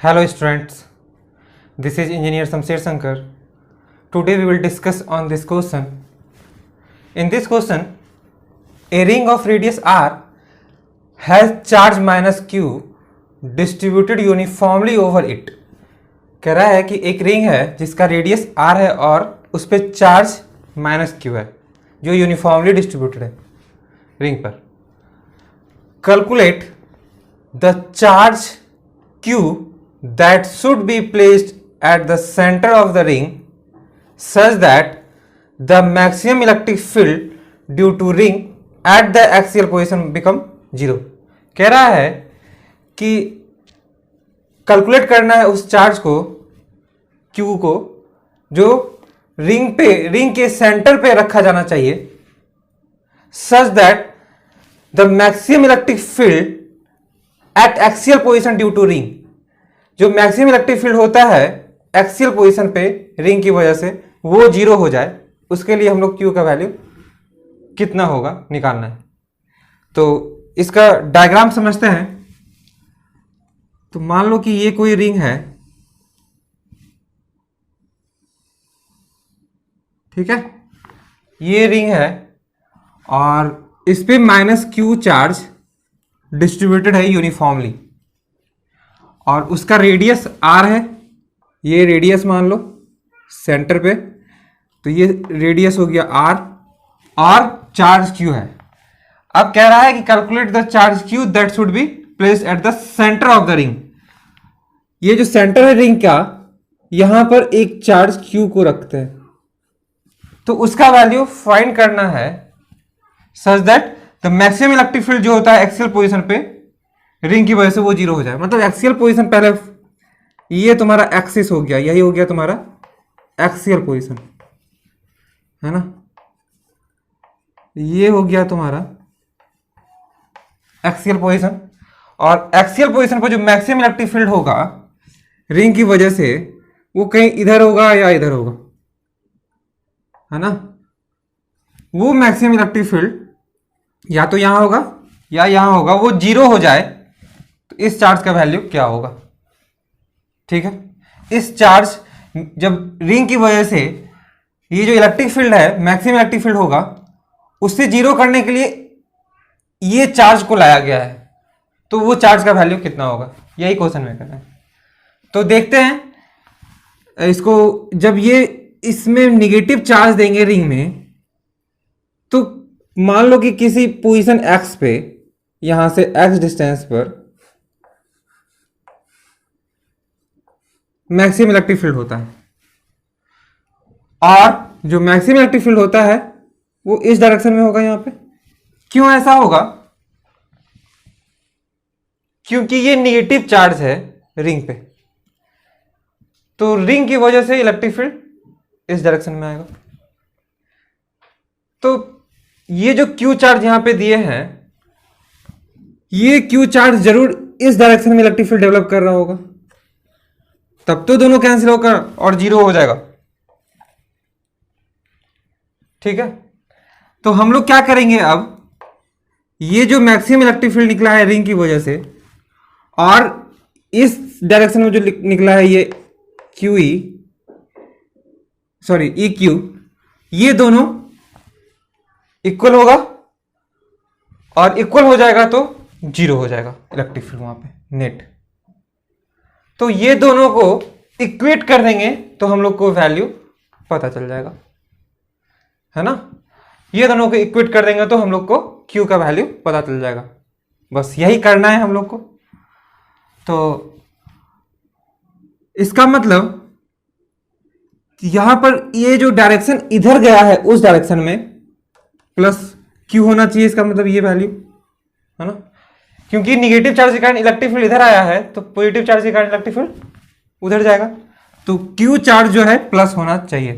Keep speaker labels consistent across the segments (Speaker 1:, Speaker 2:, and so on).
Speaker 1: Hello students, this is Engineer Samsher Sankar. Today we will discuss on this question. In this question, a ring of radius r has charge minus q distributed uniformly over it. कह रहा है कि एक ring है जिसका radius r है और उस पर चार्ज माइनस q है जो यूनिफॉर्मली डिस्ट्रीब्यूटेड है रिंग पर. Calculate the charge q that should be placed at the center of the ring such that the maximum electric field due to ring at the axial position become 0. कह रहा है कि calculate करना है उस charge को Q को जो रिंग के सेंटर पे रखा जाना चाहिए such that the maximum electric field at axial position due to ring. जो मैक्सिमम इलेक्ट्रिक फील्ड होता है एक्सियल पोजीशन पे रिंग की वजह से वो 0 हो जाए, उसके लिए हम लोग Q का वैल्यू कितना होगा निकालना है. तो इसका डायग्राम समझते हैं. तो मान लो कि ये कोई रिंग है, ठीक है, ये रिंग है और इस पे माइनस Q चार्ज डिस्ट्रीब्यूटेड है यूनिफॉर्मली और उसका रेडियस r है. ये रेडियस मान लो सेंटर पे, तो ये रेडियस हो गया r और चार्ज q है. अब कह रहा है कि calculate the charge q that should be placed at the centre of the ring. ये जो सेंटर है रिंग का, यहां पर एक चार्ज q को रखते हैं, तो उसका वैल्यू फाइंड करना है such that the maximum electric field जो होता है एक्सियल पोजीशन पे रिंग की वजह से वो 0 हो जाए. मतलब एक्सियल पोजीशन पहले ये तुम्हारा एक्सिस हो गया, यही हो गया तुम्हारा एक्सियल पोजीशन, है ना. ये हो गया तुम्हारा एक्सियल पोजीशन और एक्सियल पोजीशन पर जो मैक्सिमम इलेक्ट्रिक फील्ड होगा रिंग की वजह से वो कहीं इधर होगा या इधर होगा, है ना. वो मैक्सिमम इलेक्ट्रिक फील्ड या तो यहां होगा या यहां होगा, वो 0 हो जाए तो इस चार्ज का वैल्यू क्या होगा. ठीक है, इस चार्ज जब रिंग की वजह से ये जो इलेक्ट्रिक फील्ड है मैक्सिमम इलेक्ट्रिक फील्ड होगा, उससे 0 करने के लिए ये चार्ज को लाया गया है, तो वो चार्ज का वैल्यू कितना होगा, यही क्वेश्चन में करना है. तो देखते हैं इसको. जब ये इसमें निगेटिव चार्ज देंगे रिंग में, तो मान लो कि किसी पोजीशन x पे, यहां से x डिस्टेंस पर मैक्सिमम इलेक्ट्रिक फील्ड होता है और जो मैक्सिमम इलेक्ट्रिक फील्ड होता है वो इस डायरेक्शन में होगा. यहां पे क्यों ऐसा होगा? क्योंकि ये निगेटिव चार्ज है रिंग पे, तो रिंग की वजह से इलेक्ट्रिक फील्ड इस डायरेक्शन में आएगा. तो ये जो Q चार्ज यहां पे दिए हैं, ये Q चार्ज जरूर इस डायरेक्शन में इलेक्ट्रिक फील्ड डेवलप कर रहा होगा, तब तो दोनों कैंसिल होकर और 0 हो जाएगा. ठीक है, तो हम लोग क्या करेंगे अब, ये जो मैक्सिमम इलेक्ट्रिक फील्ड निकला है रिंग की वजह से और इस डायरेक्शन में जो निकला है ये EQ, ये दोनों इक्वल होगा और इक्वल हो जाएगा तो 0 हो जाएगा इलेक्ट्रिक फील्ड वहां पे नेट. तो ये दोनों को इक्वेट कर देंगे तो हम लोग को वैल्यू पता चल जाएगा, है ना. ये दोनों को इक्वेट कर देंगे तो हम लोग को Q का वैल्यू पता चल जाएगा. बस यही करना है हम लोग को. तो इसका मतलब यहां पर ये जो डायरेक्शन इधर गया है उस डायरेक्शन में प्लस Q होना चाहिए. इसका मतलब ये वैल्यू, है ना, क्योंकि निगेटिव चार्ज के कारण इलेक्ट्रिक फील्ड इधर आया है तो पॉजिटिव चार्ज के कारण इलेक्ट्रिक फील्ड उधर जाएगा. तो Q चार्ज जो है प्लस होना चाहिए,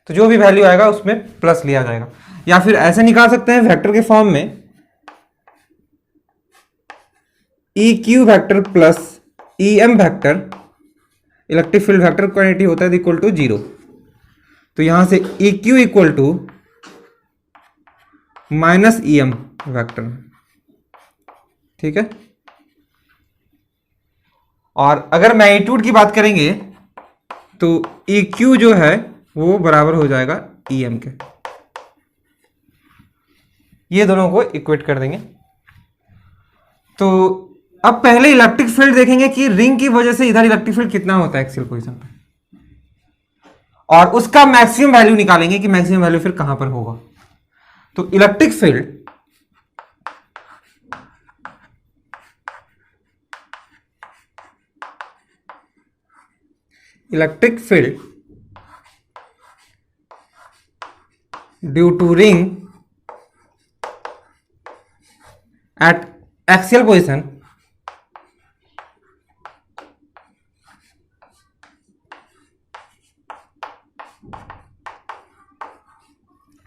Speaker 1: तो जो भी वैल्यू आएगा उसमें प्लस लिया जाएगा. या फिर ऐसे निकाल सकते हैं वेक्टर के फॉर्म में, EQ vector plus EM vector, electric field vector quantity होता है इक्वल टू 0. तो यहां से EQ equal to minus EM vector. ठीक है, और अगर मैग्नीट्यूड की बात करेंगे तो ई क्यू जो है वो बराबर हो जाएगा ई एम के। ये दोनों को इक्वेट कर देंगे। तो अब पहले इलेक्ट्रिक फील्ड देखेंगे कि रिंग की वजह से इधर इलेक्ट्रिक फील्ड कितना होता है एक्सियल पोजीशन पे, और उसका मैक्सिमम वैल्यू निकालेंगे कि मैक्सिमम वैल्यू फिर कहां पर होगा। तो electric field due to ring at axial position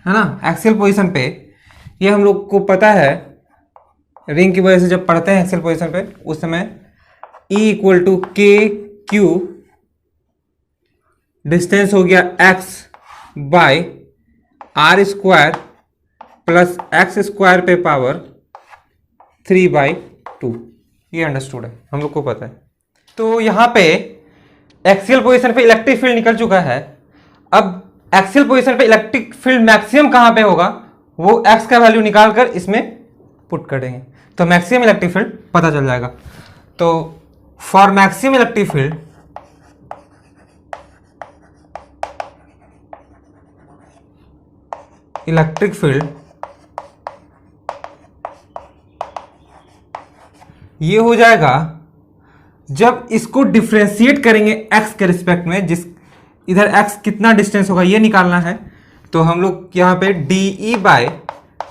Speaker 1: है ना, एक्सियल पोजीशन पे, ये हम लोग को पता है रिंग की वजह से जब पढ़ते हैं एक्सियल पोजीशन पे उस समय E equal to K Q, distance हो गया x by R square plus X square पे पावर 3/2। ये अंडरस्टूड है, हम लोग को पता है। तो यहां पे एक्सियल पोजीशन पे इलेक्ट्रिक फील्ड निकल चुका है। अब एक्सियल पोजीशन पे इलेक्ट्रिक फील्ड मैक्सिमम कहां पे होगा वो x का वैल्यू निकालकर इसमें पुट कर देंगे तो मैक्सिमम इलेक्ट्रिक फील्ड पता चल जाएगा। तो फॉर मैक्सिमम इलेक्ट्रिक फील्ड ये हो जाएगा जब इसको डिफ्रेंशिएट करेंगे x के रिस्पेक्ट में, जिस इधर x कितना डिस्टेंस होगा ये निकालना है। तो हम लोग यहाँ पे डी बाय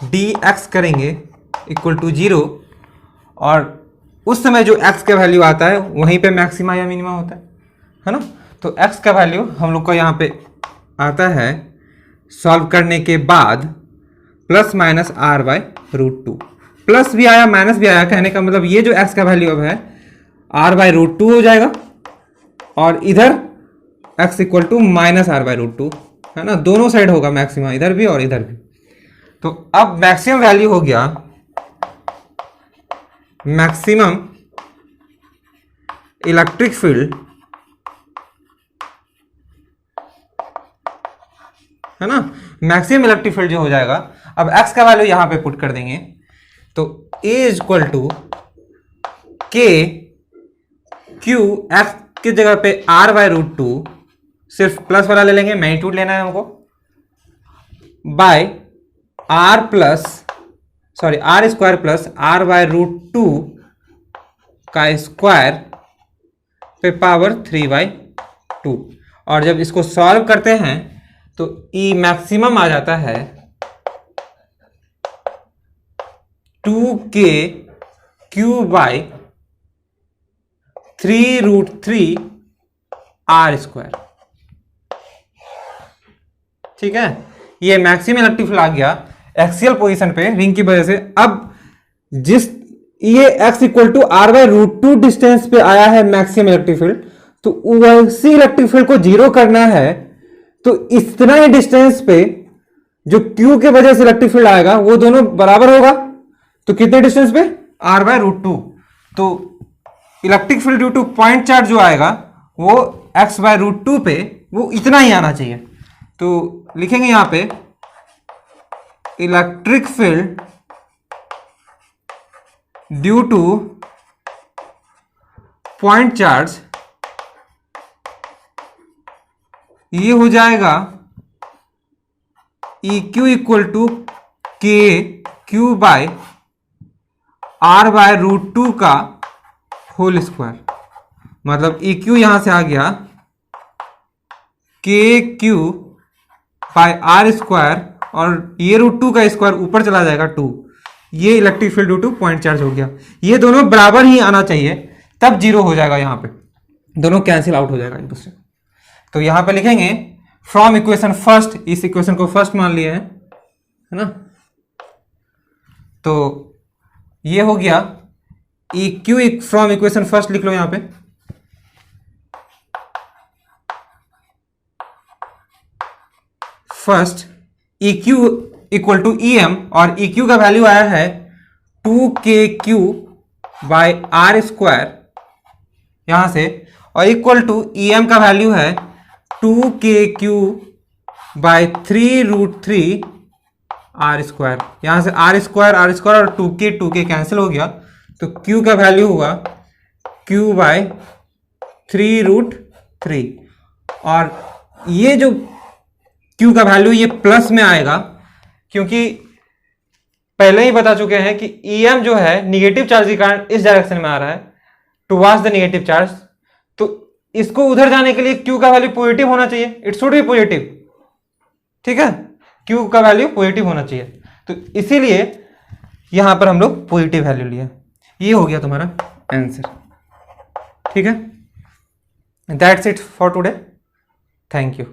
Speaker 1: डी एक्स करेंगे इक्वल टू 0, और उस समय जो x का वैल्यू आता है वहीं पे मैक्सिमा या मिनिमा होता है ना। तो x का वैल्यू हम लोग को यहाँ पे आता है सॉल्व करने के बाद प्लस माइनस r/√2। प्लस भी आया माइनस भी आया, कहने का मतलब ये जो x का वैल्यू अब है r/√2 हो जाएगा, और इधर x equal to minus r/√2 है ना, दोनों साइड होगा मैक्सिमम, इधर भी और इधर भी। तो अब मैक्सिमम वैल्यू हो गया मैक्सिमम इलेक्ट्रिक फील्ड है ना, मैक्सिमम इलेक्ट्रिक फील्ड जो हो जाएगा। अब x का वैल्यू यहां पे पुट कर देंगे तो A equal to K Q, x की जगह पे r/√2, सिर्फ प्लस वाला ले लेंगे, मैग्नीट्यूड लेना है हमको, bye r square plus r/√2 का स्क्वायर पे पावर 3/2। और जब इसको सॉल्व करते हैं तो E मैक्सिमम आ जाता है 2k Q by 3√3 r square. ठीक है, ये मैक्सिमम इलेक्ट्रिक फील्ड आ गया एक्सियल पोजीशन पे रिंग की वजह से। अब जिस ये x equal to r/√2 distance पे आया है मैक्सिमम इलेक्ट्रिक फील्ड, तो उसी इलेक्ट्रिक फील्ड को जीरो करना है तो इतना ही डिस्टेंस पे जो q के वजह से इलेक्ट्रिक फील्ड आएगा वो दोनों बराबर होगा। तो कितने डिस्टेंस पे r/√2, तो electric field due two point charge जो आएगा वो x/√2 पे वो इतना ही आना चाहिए। तो लिखेंगे यहां पे electric field due two point charge, ये हो जाएगा EQ equal to K Q by r/√2 का होल स्क्वायर। मतलब EQ यहां से आ गया के क्यू बाय r स्क्वायर, और ये √2 का स्क्वायर ऊपर चला जाएगा 2। ये electric field due two point charge हो गया। ये दोनों बराबर ही आना चाहिए तब जीरो हो जाएगा, यहां पे दोनों कैंसिल आउट हो जाएगा एक दूसरे। तो यहां पे लिखेंगे फ्रॉम इक्वेशन फर्स्ट, इस इक्वेशन को फर्स्ट मान लिए है ना। तो ये हो गया EQ फ्रॉम इक्वेशन फर्स्ट लिख लो यहां पे, first EQ equal to EM, और EQ का वैल्यू आया है 2k Q by r square यहां से, और इक्वल टू ई एम का वैल्यू है 2KQ/3√3 आर स्क्वायर। यहां से आर स्क्वायर और 2K कैंसिल हो गया, तो Q का वैल्यू हुआ Q/3√3। और ये जो Q का वैल्यू ये प्लस में आएगा, क्योंकि पहले ही बता चुके हैं कि EM जो है निगेटिव चार्ज के कारण इस डायरेक्शन में आ रहा है, टुवर्ड्स द नेगेटिव चार्ज, तो इसको उधर जाने के लिए Q का वैल्यू पॉजिटिव होना चाहिए, इट शुड बी पॉजिटिव, ठीक है, Q का वैल्यू पॉजिटिव होना चाहिए, तो इसीलिए यहां पर हम लोग पॉजिटिव वैल्यू लिया। ये हो गया तुम्हारा आंसर, ठीक है। That's it for today, thank you.